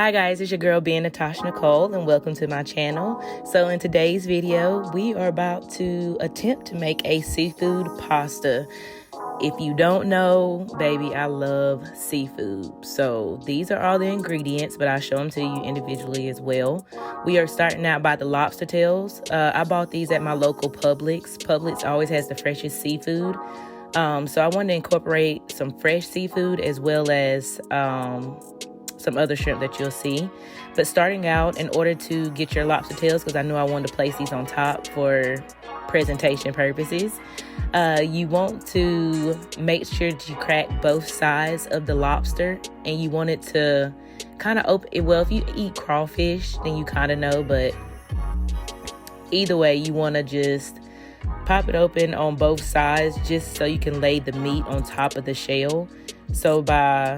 Hi guys, it's your girl being Natasha Nicole and welcome to my channel. So in today's video, we are about to attempt to make a seafood pasta. If you don't know, baby, I love seafood. So these are all the ingredients, but I'll show them to you individually as well. We are starting out by the lobster tails. I bought these at my local Publix. Publix always has the freshest seafood. So I wanted to incorporate some fresh seafood as well as some other shrimp that you'll see. But starting out, in order to get your lobster tails, because I knew I wanted to place these on top for presentation purposes, you want to make sure that you crack both sides of the lobster, and you want it to kind of open. Well, if you eat crawfish, then you kind of know, but either way, you want to just pop it open on both sides just so you can lay the meat on top of the shell. So by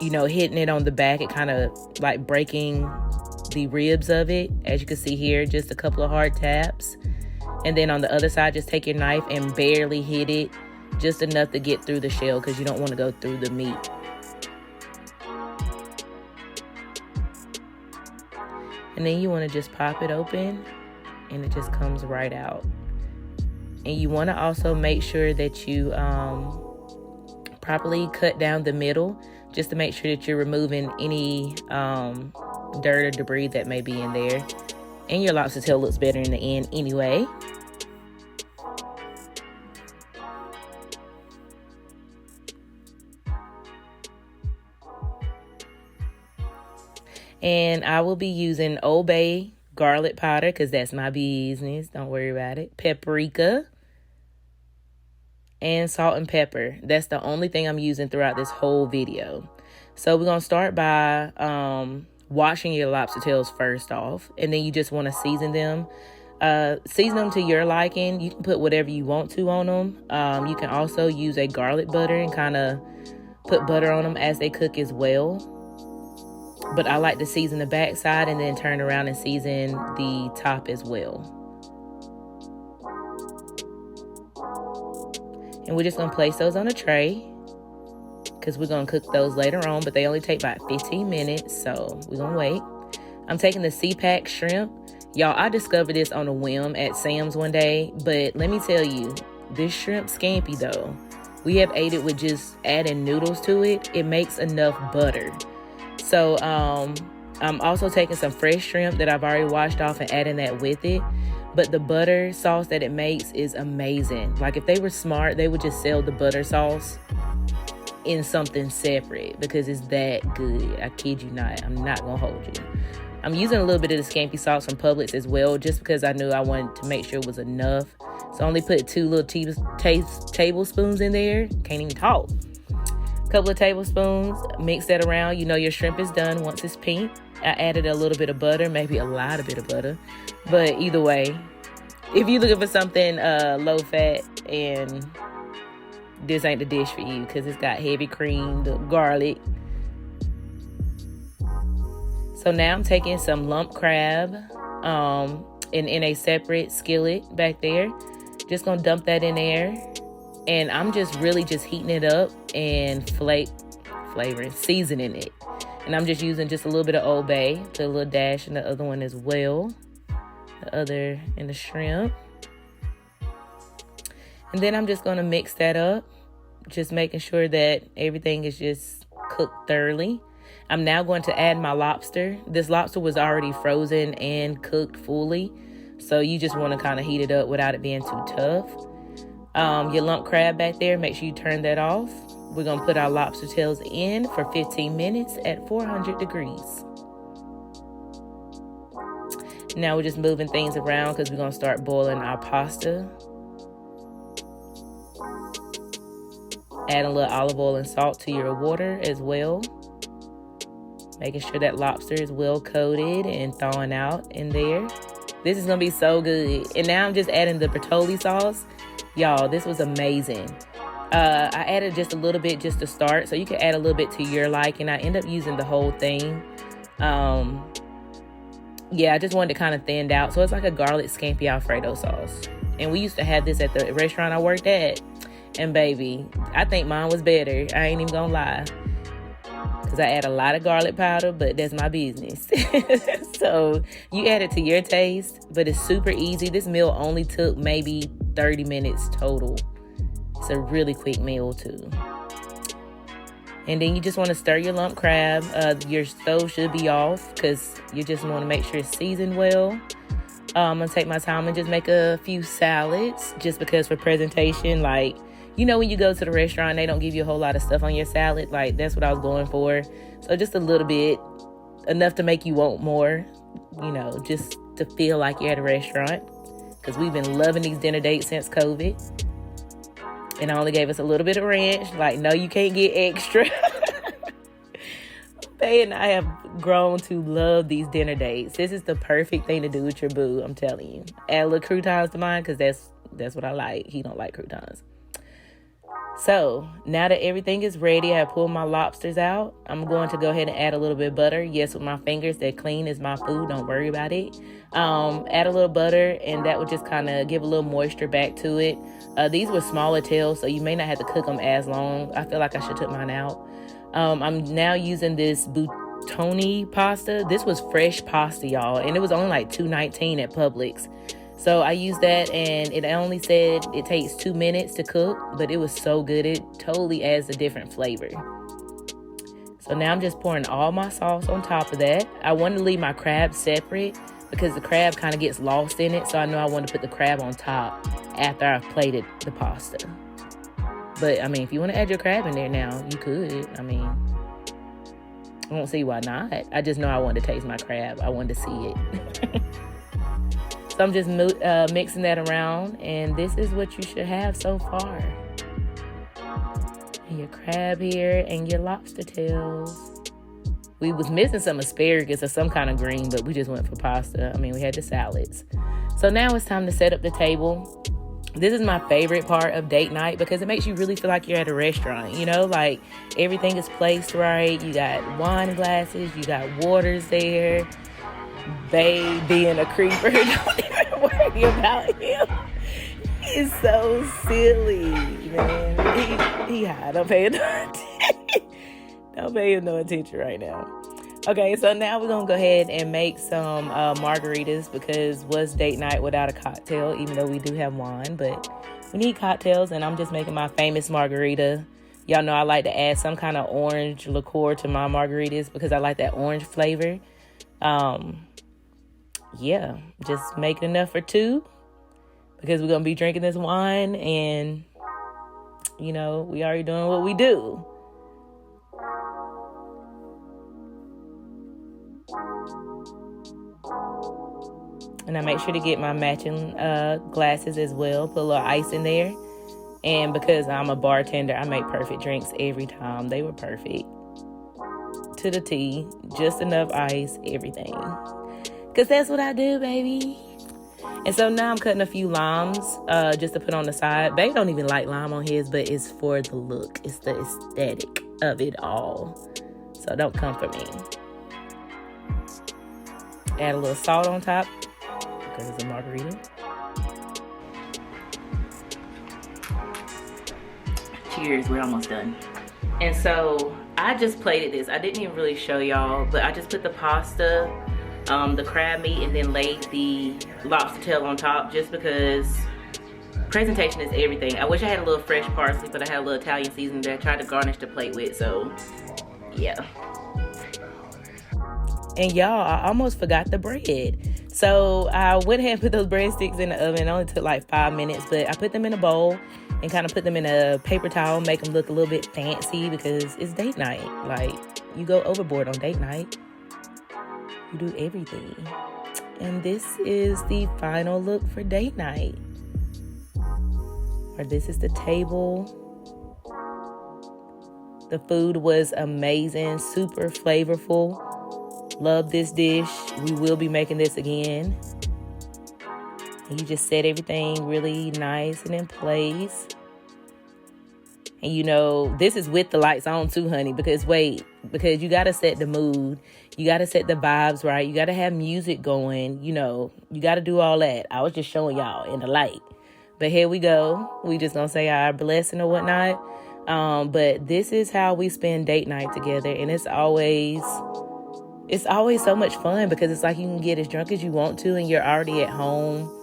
hitting it on the back, it kind of like breaking the ribs of it. As you can see here, just a couple of hard taps. And then on the other side, just take your knife and barely hit it, just enough to get through the shell because you don't want to go through the meat. And then you want to just pop it open and it just comes right out. And you want to also make sure that you properly cut down the middle, just to make sure that you're removing any dirt or debris that may be in there. And your lobster tail looks better in the end anyway. And I will be using Old Bay garlic powder because that's my business. Don't worry about it. Paprika. And salt and pepper. That's the only thing I'm using throughout this whole video. So we're going to start by washing your lobster tails first off. And then you just want to season them. Season them to your liking. You can put whatever you want to on them. You can also use a garlic butter and kind of put butter on them as they cook as well. But I like to season the back side and then turn around and season the top as well. And we're just going to place those on a tray because we're going to cook those later on, but they only take about 15 minutes, so we're going to wait. I'm taking the C-Pack shrimp. Y'all, I discovered this on a whim at Sam's one day, but let me tell you, this shrimp scampi though, we have ate it with just adding noodles to it. It makes enough butter. So I'm also taking some fresh shrimp that I've already washed off and adding that with it. But the butter sauce that it makes is amazing. Like if they were smart, they would just sell the butter sauce in something separate because it's that good. I kid you not. I'm not going to hold you. I'm using a little bit of the scampi sauce from Publix as well, just because I knew I wanted to make sure it was enough. So I only put 2 little tablespoons in there. Can't even talk. Couple of tablespoons. Mix that around. You know your shrimp is done once it's pink. I added a little bit of butter, maybe a lot of bit of butter. But either way, if you're looking for something low fat, and this ain't the dish for you because it's got heavy cream, the garlic. So now I'm taking some lump crab in a separate skillet back there. Just going to dump that in there. And I'm just really just heating it up and flavoring, seasoning it. And I'm just using just a little bit of Old Bay, put a little dash in the other one as well. The other in the shrimp. And then I'm just going to mix that up. Just making sure that everything is just cooked thoroughly. I'm now going to add my lobster. This lobster was already frozen and cooked fully. So you just want to kind of heat it up without it being too tough. Your lump crab back there, make sure you turn that off. We're going to put our lobster tails in for 15 minutes at 400 degrees. Now we're just moving things around because we're going to start boiling our pasta. Add a little olive oil and salt to your water as well. Making sure that lobster is well coated and thawing out in there. This is going to be so good. And now I'm just adding the Bertolli sauce. Y'all, this was amazing. I added just a little bit just to start, so you can add a little bit to your liking. I end up using the whole thing. Yeah, I just wanted to kind of thin out. So it's like a garlic scampi Alfredo sauce. And we used to have this at the restaurant I worked at. And baby, I think mine was better. I ain't even gonna lie. because I add a lot of garlic powder, but that's my business. So you add it to your taste, but it's super easy. This meal only took maybe 30 minutes total. It's a really quick meal too. And then you just want to stir your lump crab. Your stove should be off because you just want to make sure it's seasoned well. I'm going to take my time and just make a few salads just because for presentation, like, you know, when you go to the restaurant, they don't give you a whole lot of stuff on your salad. Like, that's what I was going for. So just a little bit, enough to make you want more, you know, just to feel like you're at a restaurant. Because we've been loving these dinner dates since COVID. And I only gave us a little bit of ranch. Like, no, you can't get extra. Faye and I have grown to love these dinner dates. This is the perfect thing to do with your boo, I'm telling you. Add a little croutons to mine because that's what I like. He don't like croutons. So now that everything is ready, I pulled my lobsters out. I'm going to go ahead and add a little bit of butter. Yes, with my fingers, they're clean as my food. Don't worry about it. Add a little butter, and that would just kind of give a little moisture back to it. These were smaller tails, so you may not have to cook them as long. I feel like I should took mine out. I'm now using this buttoni pasta. This was fresh pasta, y'all, and it was only like $2.19 at Publix. So I used that, and it only said it takes 2 minutes to cook, but it was so good. It totally adds a different flavor. So now I'm just pouring all my sauce on top of that. I wanted to leave my crab separate because the crab kind of gets lost in it. So I know I want to put the crab on top after I've plated the pasta. But, I mean, if you want to add your crab in there now, you could. I mean, I don't see why not. I just know I wanted to taste my crab. I wanted to see it. So I'm just mixing that around, and this is what you should have so far. And your crab here and your lobster tails. We was missing some asparagus or some kind of green, but we just went for pasta. I mean, we had the salads. So now it's time to set up the table. This is my favorite part of date night because it makes you really feel like you're at a restaurant, you know, like everything is placed right. You got wine glasses, you got waters there. Babe being a creeper, don't even worry about him. He's so silly, man. He high. Don't pay him no attention. Don't pay him no attention right now. Okay, so now we're gonna go ahead and make some margaritas because what's date night without a cocktail? Even though we do have wine, but we need cocktails, and I'm just making my famous margarita. Y'all know I like to add some kind of orange liqueur to my margaritas because I like that orange flavor. Yeah, just make it enough for two because we're going to be drinking this wine and, you know, we already doing what we do. And I make sure to get my matching glasses as well, put a little ice in there. And because I'm a bartender, I make perfect drinks every time. They were perfect to the T, just enough ice, everything. Because that's what I do, baby. And so now I'm cutting a few limes just to put on the side. Babe don't even like lime on his, but it's for the look. It's the aesthetic of it all. So don't come for me. Add a little salt on top because it's a margarita. Cheers, we're almost done. And so I just plated this. I didn't even really show y'all, but I just put the pasta, the crab meat, and then laid the lobster tail on top just because presentation is everything. I wish I had a little fresh parsley, but I had a little Italian seasoning that I tried to garnish the plate with, so yeah. And y'all, I almost forgot the bread. So I went ahead and put those breadsticks in the oven. It only took like 5 minutes, but I put them in a bowl and kind of put them in a paper towel, make them look a little bit fancy because it's date night. Like, you go overboard on date night. You do everything. And this is the final look for date night. Or this is the table. The food was amazing, super flavorful. Love this dish. We will be making this again. And you just set everything really nice and in place. And you know, this is with the lights on too, honey, because you got to set the mood. You got to set the vibes right. You got to have music going. You know, you got to do all that. I was just showing y'all in the light. But here we go. We just going to say our blessing or whatnot. But this is how we spend date night together, and it's always so much fun because it's like you can get as drunk as you want to and you're already at home.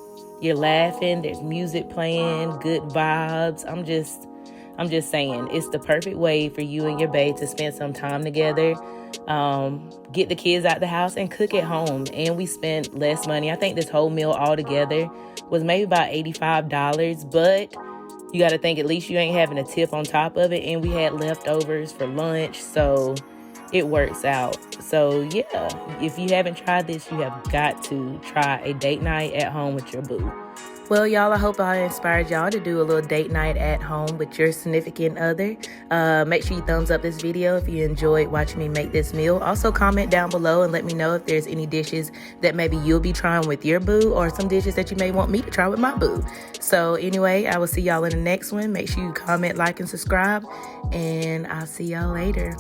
You're laughing, there's music playing, good vibes. I'm just saying, it's the perfect way for you and your babe to spend some time together. Get the kids out the house and cook at home. And we spent less money. I think this whole meal altogether was maybe about $85, but you got to think at least you ain't having a tip on top of it. And we had leftovers for lunch, so it works out. So yeah, if you haven't tried this, you have got to try a date night at home with your boo. Well, y'all, I hope I inspired y'all to do a little date night at home with your significant other. Make sure you thumbs up this video if you enjoyed watching me make this meal. Also, comment down below and let me know if there's any dishes that maybe you'll be trying with your boo or some dishes that you may want me to try with my boo. So anyway, I will see y'all in the next one. Make sure you comment, like, and subscribe, and I'll see y'all later.